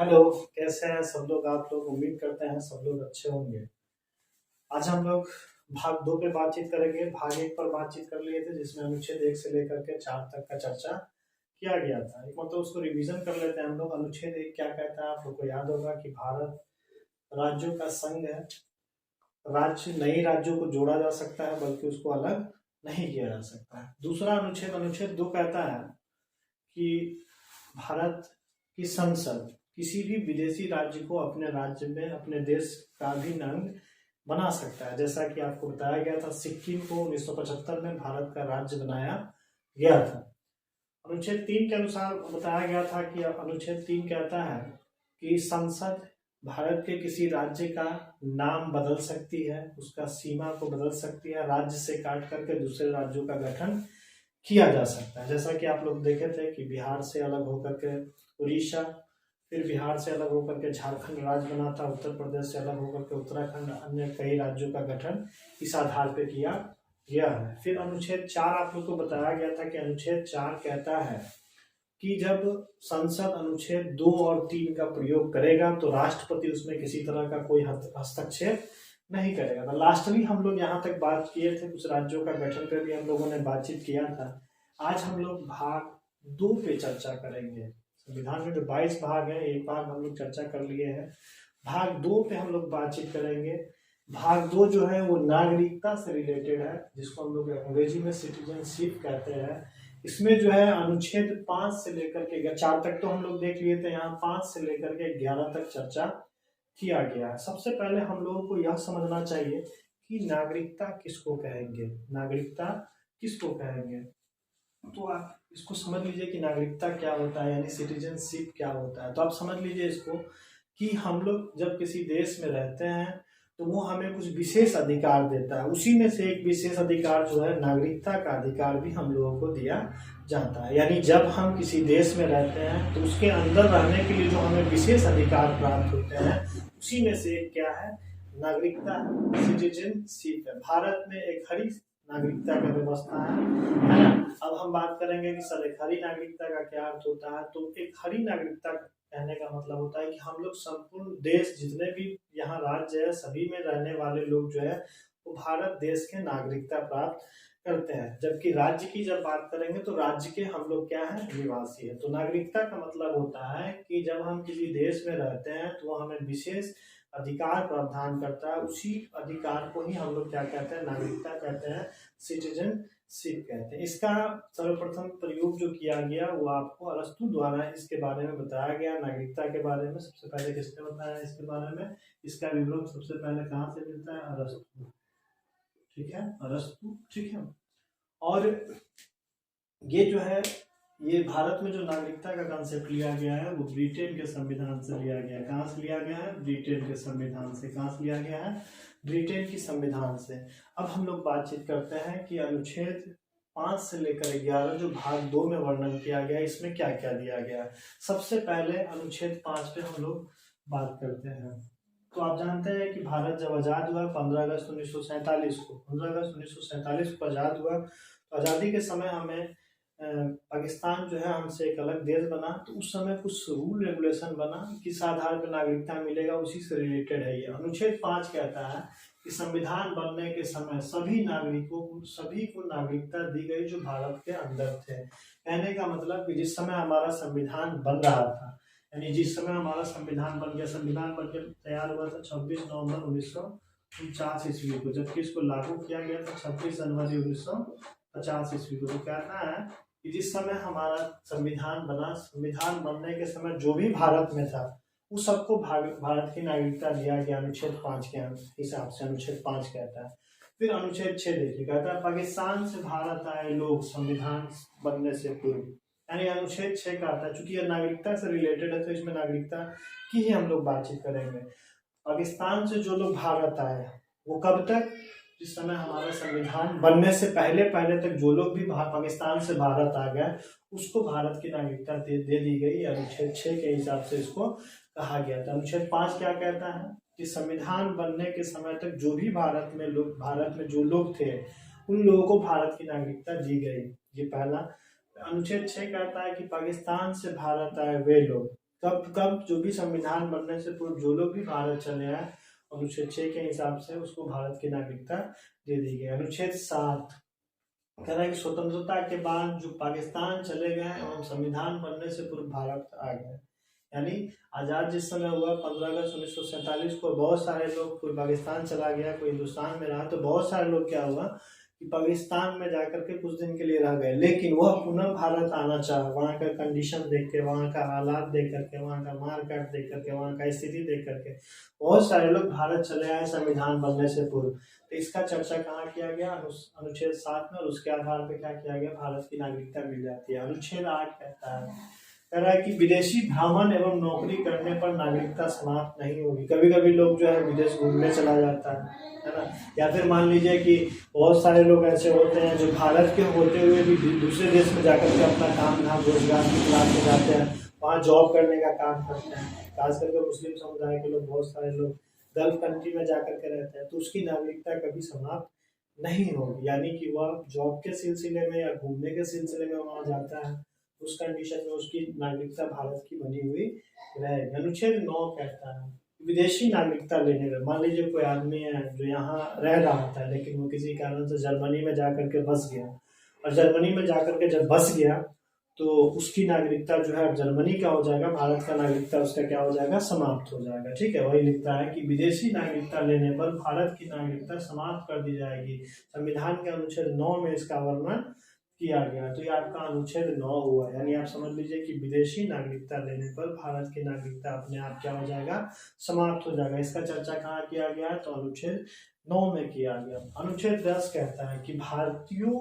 Hello. कैसे हैं सब लोग? आप लोग उम्मीद करते हैं सब लोग अच्छे होंगे। आज हम लोग भाग दो पे बातचीत करेंगे। भाग एक पर बातचीत कर लिए थे जिसमें अनुच्छेद एक से लेकर के चार तक का चर्चा किया गया था। एक मतलब उसको रिवीजन कर लेते हैं हम लोग। अनुच्छेद एक क्या कहता है? आप लोग को याद होगा कि भारत राज्यों का संघ है। राज्य नए राज्यों को जोड़ा जा सकता है बल्कि उसको अलग नहीं किया जा सकता है। दूसरा अनुच्छेद अनुच्छेद दो कहता है कि भारत की संसद किसी भी विदेशी राज्य को अपने राज्य में अपने देश का अभिन्न अंग बना सकता है। जैसा कि आपको बताया गया था, सिक्किम को 1975 में भारत का राज्य बनाया गया था। अनुच्छेद तीन के अनुसार बताया गया था कि अनुच्छेद तीन कहता है कि संसद भारत के किसी राज्य का नाम बदल सकती है, उसका सीमा को बदल सकती है, राज्य से काट करके दूसरे राज्यों का गठन किया जा सकता है। जैसा कि आप लोग देखे थे कि बिहार से अलग होकर के उड़ीसा, फिर बिहार से अलग होकर के झारखंड राज्य बना था, उत्तर प्रदेश से अलग होकर के उत्तराखंड, अन्य कई राज्यों का गठन इस आधार पर किया गया है। फिर अनुच्छेद चार आप लोग को बताया गया था कि अनुच्छेद चार कहता है कि जब संसद अनुच्छेद दो और तीन का प्रयोग करेगा तो राष्ट्रपति उसमें किसी तरह का कोई हस्तक्षेप नहीं करेगा। तो लास्टली हम लोग यहाँ तक बात किए थे, कुछ राज्यों का गठन पर भी हम लोगों ने बातचीत किया था। आज हम लोग भाग दो पे चर्चा करेंगे। संविधान में जो 22 भाग है, एक भाग हम लोग चर्चा कर लिए हैं। भाग दो पे हम लोग बातचीत करेंगे। भाग दो जो है वो नागरिकता से रिलेटेड है, जिसको हम लोग अंग्रेजी में सिटीजनशिप कहते हैं। इसमें जो है अनुच्छेद 5 से लेकर के 4 तक तो हम लोग देख लिए थे, यहाँ 5 से लेकर के 11 तक चर्चा किया गया है। सबसे पहले हम लोगों को यह समझना चाहिए कि नागरिकता किसको कहेंगे। नागरिकता किसको कहेंगे? तो आप इसको समझ लीजिए कि नागरिकता क्या होता है, यानी सिटीजनशिप क्या होता है। तो आप समझ लीजिए इसको कि हम लोग जब किसी देश में रहते हैं तो वो हमें कुछ विशेष अधिकार देता है। उसी में से एक विशेष अधिकार जो है नागरिकता का अधिकार भी हम लोगों को दिया जाता है। यानी जब हम किसी देश में रहते हैं तो उसके अंदर रहने के लिए जो हमें विशेष अधिकार प्राप्त होते हैं, उसी में से एक क्या है? नागरिकता, सिटीजनशिप है। भारत में एक हरी नागरिकता का व्यवस्था है ना। अब हम बात करेंगे कि सर एक हरी नागरिकता का क्या अर्थ होता है। तो एक हरी नागरिकता कहने का मतलब होता है कि हम लोग संपूर्ण देश, जितने भी यहाँ राज्य है, सभी में रहने वाले लोग जो है वो भारत देश के नागरिकता प्राप्त करते हैं। जबकि राज्य की जब बात करेंगे तो राज्य के हम लोग क्या है? निवासी है। तो नागरिकता का मतलब होता है कि जब हम किसी देश में रहते हैं तो वो हमें विशेष अधिकार प्रावधान करता है। उसी अधिकार को ही हम लोग क्या कहते हैं? नागरिकता कहते हैं, सिटीजनशिप कहते हैं। इसका सर्वप्रथम प्रयोग जो किया गया वो आपको अरस्तु द्वारा इसके बारे में बताया गया। नागरिकता के बारे में सबसे पहले किसने बताया इसके बारे में? इसका विवरण सबसे पहले कहाँ से मिलता है? अरस्तु। ठीक है, अरस्तु। ठीक है। और ये जो है, ये भारत में जो नागरिकता का कॉन्सेप्ट लिया गया है वो ब्रिटेन के संविधान से लिया गया है। कहाँ से लिया गया है? ब्रिटेन के संविधान से। कहाँ से लिया गया है? ब्रिटेन की संविधान से। अब हम लोग बातचीत करते हैं कि अनुच्छेद 5 से लेकर 11 जो भाग 2 में वर्णन किया गया है, इसमें क्या क्या दिया गया है। सबसे पहले अनुच्छेद 5 पे हम लोग बात करते हैं। तो आप जानते हैं कि भारत जब आज़ाद हुआ 15 अगस्त 1947 को, 15 अगस्त 1947 को आज़ाद हुआ। तो आज़ादी के समय हमें पाकिस्तान जो है हमसे एक अलग देश बना। तो उस समय कुछ रूल रेगुलेशन बना, किस आधार पर नागरिकता मिलेगा, उसी से रिलेटेड है ये। अनुच्छेद 5 कहता है कि संविधान बनने के समय सभी नागरिकों को, सभी को नागरिकता दी गई जो भारत के अंदर थे। कहने का मतलब कि जिस समय हमारा संविधान बन रहा था, यानी जिस समय हमारा संविधान बन गया, संविधान बनकर तैयार हुआ था 26 नवंबर 1949 ईस्वी को, जबकि इसको लागू किया गया था 26 जनवरी 1950 ईस्वी को। तो कहता है कि जिस समय हमारा संविधान बना, संविधान बनने के समय जो भी भारत में था उस सबको भारत की नागरिकता दिया गया। अनुच्छेद 5 के हिसाब से अनुच्छेद 5 कहता है। फिर अनुच्छेद 6 देखिए, कहता है पाकिस्तान से भारत आए लोग संविधान बनने से पूर्व, यानी अनुच्छेद 6 का आता है। चूंकि यह नागरिकता से रिलेटेड है तो इसमें नागरिकता की ही हम लोग बातचीत करेंगे। पाकिस्तान से जो लोग भारत आए वो कब तक? जिस समय हमारा संविधान बनने से पहले पहले तक जो लोग भी पाकिस्तान से भारत आ गए उसको भारत की नागरिकता दे दी गई। अनुच्छेद 6 के हिसाब से इसको कहा गया था। अनुच्छेद 5 क्या कहता है कि संविधान बनने के समय तक जो भी भारत में जो लोग थे उन लोगों को भारत की नागरिकता दी गई। ये पहला। अनुच्छेद 6 कहता है कि पाकिस्तान से भारत आए वे लोग, कब कब जो भी संविधान बनने से पूर्व जो लोग भी भारत चले आए, अनुच्छेद 6 के हिसाब से उसको भारत की नागरिकता दे दी गई। अनुच्छेद 7 कह रहा है कि स्वतंत्रता के बाद जो पाकिस्तान चले गए एवं संविधान बनने से पूर्व भारत आ गए, यानी आज़ाद जिस समय हुआ 15 अगस्त 1947 को, बहुत सारे लोग, कोई पाकिस्तान चला गया, कोई हिंदुस्तान में रहा, तो बहुत सारे लोग क्या हुआ कि पाकिस्तान में जाकर के कुछ दिन के लिए रह गए, लेकिन वह पुनः भारत आना चाहा, वहाँ का कंडीशन देख के, वहाँ का हालात देख करके, वहाँ का मारकाट देख करके, वहाँ का स्थिति देख करके बहुत सारे लोग भारत चले आए संविधान बनने से पूर्व। तो इसका चर्चा कहाँ किया गया? अनुच्छेद 7 में, और उसके आधार पर क्या किया गया? भारत की नागरिकता मिल जाती है। अनुच्छेद 8 कहता है, कह रहा है कि विदेशी भ्रमण एवं नौकरी करने पर नागरिकता समाप्त नहीं होगी। कभी कभी लोग जो है विदेश घूमने चला जाता है ना, या फिर मान लीजिए कि बहुत सारे लोग ऐसे होते हैं जो भारत के होते हुए भी दूसरे देश में जाकर के अपना काम धाम रोजगार की तलाश में जाते हैं, वहाँ जॉब करने का काम करते हैं। खास करके मुस्लिम समुदाय के लोग, बहुत सारे लोग गल्फ कंट्री में जाकर के रहते हैं, तो उसकी नागरिकता कभी समाप्त नहीं होगी, यानी कि वह जॉब के सिलसिले में या घूमने के सिलसिले में वहाँ जाता है, उस कंडीशन में उसकी नागरिकता भारत की बनी हुई रहेगी। अनुच्छेद 9 कहता है विदेशी नागरिकता लेने में, मान लीजिए कोई आदमी है जो यहाँ रह रहा था, लेकिन वो किसी कारण से जर्मनी में जाकर के बस गया, और जर्मनी में जाकर के जब बस गया तो उसकी नागरिकता जो है जर्मनी का हो जाएगा, भारत का नागरिकता उसका क्या हो जाएगा? समाप्त हो जाएगा। ठीक है, वही लिखता है कि विदेशी नागरिकता लेने पर भारत की नागरिकता समाप्त कर दी जाएगी। संविधान के अनुच्छेद 9 में इसका वर्णन किया गया। तो ये आपका अनुच्छेद 9 हुआ, यानी आप समझ लीजिए कि विदेशी नागरिकता लेने पर भारत की नागरिकता अपने आप क्या हो जाएगा? समाप्त हो जाएगा। इसका चर्चा कहाँ किया गया? तो अनुच्छेद 9 में किया गया। अनुच्छेद 10 कहता है कि भारतीयों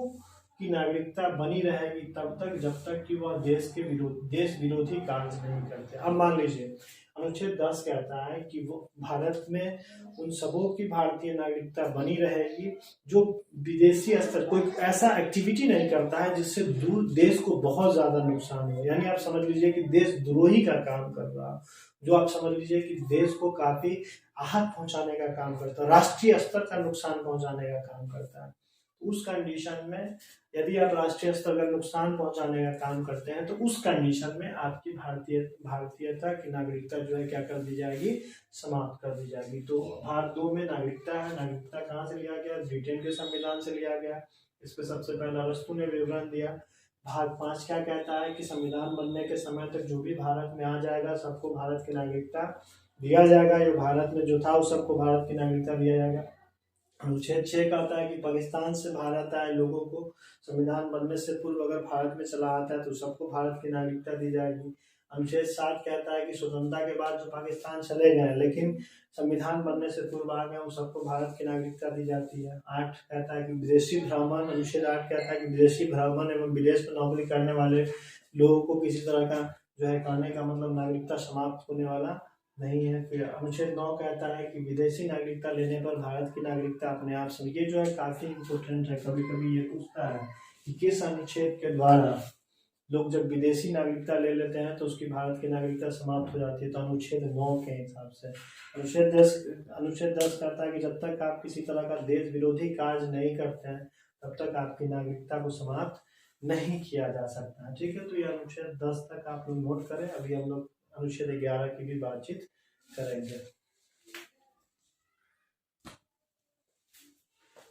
की नागरिकता बनी रहेगी तब तक जब तक कि वह देश विरोधी कार्य नहीं करते। अब मान लीजिए अनुच्छेद 10 कहता है कि वो भारत में उन सबों की भारतीय नागरिकता बनी रहेगी जो विदेशी स्तर कोई ऐसा एक्टिविटी नहीं करता है जिससे दूर देश को बहुत ज्यादा नुकसान हो, यानी आप समझ लीजिए कि देशद्रोही का काम कर रहा, जो आप समझ लीजिए कि देश को काफी आहत पहुंचाने का काम करता है, राष्ट्रीय स्तर का नुकसान पहुंचाने का काम करता है। उस कंडीशन में यदि आप राष्ट्रीय स्तर का नुकसान पहुंचाने का काम करते हैं तो उस कंडीशन में आपकी भारतीयता की नागरिकता जो है क्या कर दी जाएगी? समाप्त कर दी जाएगी। तो भाग 2 में नागरिकता है, नागरिकता कहाँ से लिया गया? ब्रिटेन के संविधान से लिया गया। इस पे सबसे पहला अरस्तु ने विवरण दिया। भाग 5 क्या कहता है कि संविधान बनने के समय तक जो भी भारत में आ जाएगा सबको भारत की नागरिकता दिया जाएगा, जो भारत में जो था उस सबको भारत की नागरिकता दिया जाएगा। अनुच्छेद 6 कहता है कि पाकिस्तान से भारत आए लोगों को संविधान बनने से पूर्व अगर भारत में चला आता है तो सबको भारत की नागरिकता दी जाएगी। अनुच्छेद 7 कहता है कि स्वतंत्रता के बाद जो पाकिस्तान चले गए लेकिन संविधान बनने से पूर्व आ गए उन सबको भारत की नागरिकता दी जाती है। 8 कहता है कि विदेशी भ्रमण, अनुच्छेद 8 कहता है कि विदेशी भ्रमण एवं विदेश में नौकरी करने वाले लोगों को किसी तरह का जो है कहने का मतलब नागरिकता समाप्त होने वाला नहीं है। फिर अनुच्छेद 9 कहता है कि विदेशी नागरिकता लेने पर भारत की नागरिकता अपने आप से, ये जो है काफी इंपोर्टेंट है, कभी कभी ये पूछता है कि किस अनुच्छेद के द्वारा लोग जब विदेशी नागरिकता ले लेते हैं तो उसकी भारत की नागरिकता समाप्त हो जाती है। तो अनुच्छेद 9 के हिसाब से अनुच्छेद 10 कहता है कि जब तक आप किसी तरह का देश विरोधी कार्य नहीं करते हैं तब तक आपकी नागरिकता को समाप्त नहीं किया जा सकता। ठीक है, तो ये अनुच्छेद 10 तक आप लोग नोट करें। अभी हम लोग अनुच्छेद 11 की भी बातचीत करेंगे।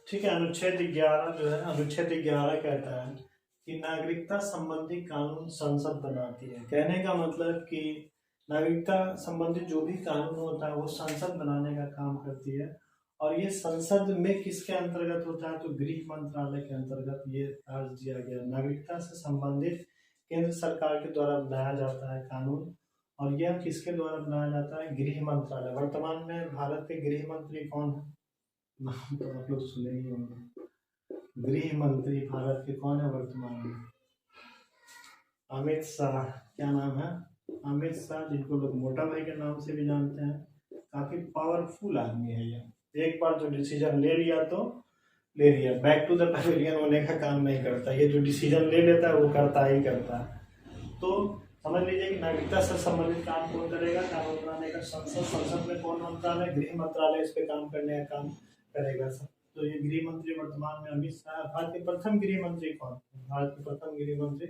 ठीक है, अनुच्छेद 11 जो है, अनुच्छेद 11 कहता है कि नागरिकता संबंधी कानून संसद बनाती है। कहने का मतलब कि नागरिकता संबंधित जो भी कानून होता है वो संसद बनाने का काम करती है, और ये संसद में किसके अंतर्गत होता है? तो गृह मंत्रालय के अंतर्गत ये कार्य दिया गया। नागरिकता से संबंधित केंद्र सरकार के द्वारा बनाया जाता है कानून, और यह किसके द्वारा बनाया जाता है? गृह मंत्रालय। वर्तमान में भारत के गृह मंत्री कौन है? नाम तो आप लोग सुने ही होंगे। गृह मंत्री भारत के कौन है वर्तमान में? अमित शाह। क्या नाम है? अमित शाह, जिनको लोग मोटा भाई के नाम से भी जानते हैं। काफी पावरफुल आदमी है ये। एक बार जो डिसीजन ले लिया तो ले लिया, बैक टू द पैविलियन होने का काम नहीं करता। ये जो डिसीजन ले लेता है वो करता ही करता है। तो समझ लीजिए कि नागरिकता से संबंधित काम कौन करेगा? कानून बनाने का संसद में कौन मंत्रालय? गृह मंत्रालय इस पे काम करने का काम करेगा। तो ये गृह मंत्री वर्तमान में अमित शाह। भारत के प्रथम गृह मंत्री कौन? भारत के प्रथम गृह मंत्री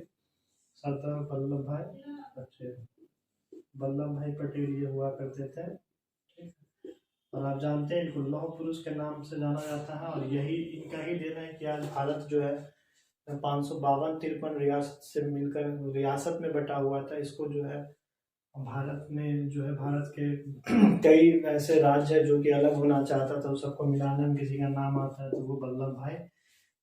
सरदार वल्लभ भाई पटेल। वल्लभ भाई पटेल ये हुआ करते थे। ठीक है, और आप जानते हैं इनको लौह पुरुष के नाम से जाना जाता है, और यही इनका ही देन है कि आज भारत जो है 552-53 रियासत से मिलकर रियासत में बटा हुआ था। इसको जो है भारत में जो है भारत के कई ऐसे राज्य है जो कि अलग होना चाहता था, उस सबको मिलाने में किसी का नाम आता है तो वो वल्लभ भाई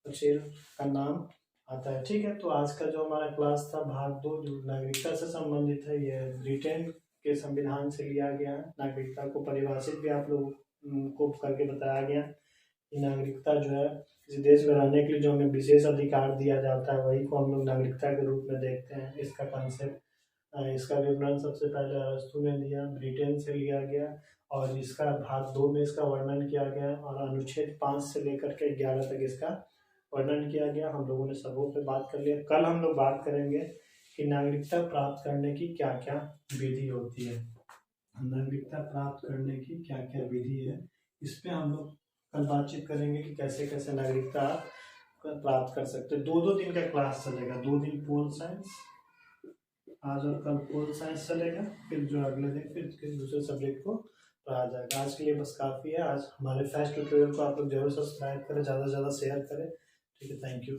पटेल का नाम आता है। ठीक है, तो आज का जो हमारा क्लास था भाग 2 जो नागरिकता से संबंधित है, ये ब्रिटेन के संविधान से लिया गया है। नागरिकता को परिभाषित भी आप लोग को करके बताया गया कि नागरिकता जो है किसी देश में रहने के लिए जो हमें विशेष अधिकार दिया जाता है वही को हम लोग नागरिकता के रूप में देखते हैं। इसका कॉन्सेप्ट, इसका विवरण सबसे पहले अरस्तु ने दिया, ब्रिटेन से लिया गया, और इसका भाग 2 में इसका वर्णन किया गया, और अनुच्छेद 5 से लेकर के 11 तक इसका वर्णन किया गया। हम लोगों ने सबों पे बात कर लिया। कल हम लोग बात करेंगे कि नागरिकता प्राप्त करने की क्या क्या विधि होती है। नागरिकता प्राप्त करने की क्या क्या विधि है, इस पे हम लोग कल बातचीत करेंगे कि कैसे कैसे नागरिकता प्राप्त कर सकते हैं। 2-2 दिन का क्लास चलेगा, 2 दिन पोल साइंस, आज और कल पोल साइंस चलेगा, फिर जो अगले दिन फिर दूसरे सब्जेक्ट को पढ़ाया जाएगा। आज के लिए बस काफ़ी है। आज हमारे फर्स्ट ट्यूटोरियल को आप लोग जरूर सब्सक्राइब करें, ज़्यादा से ज़्यादा शेयर करें। ठीक है, थैंक यू।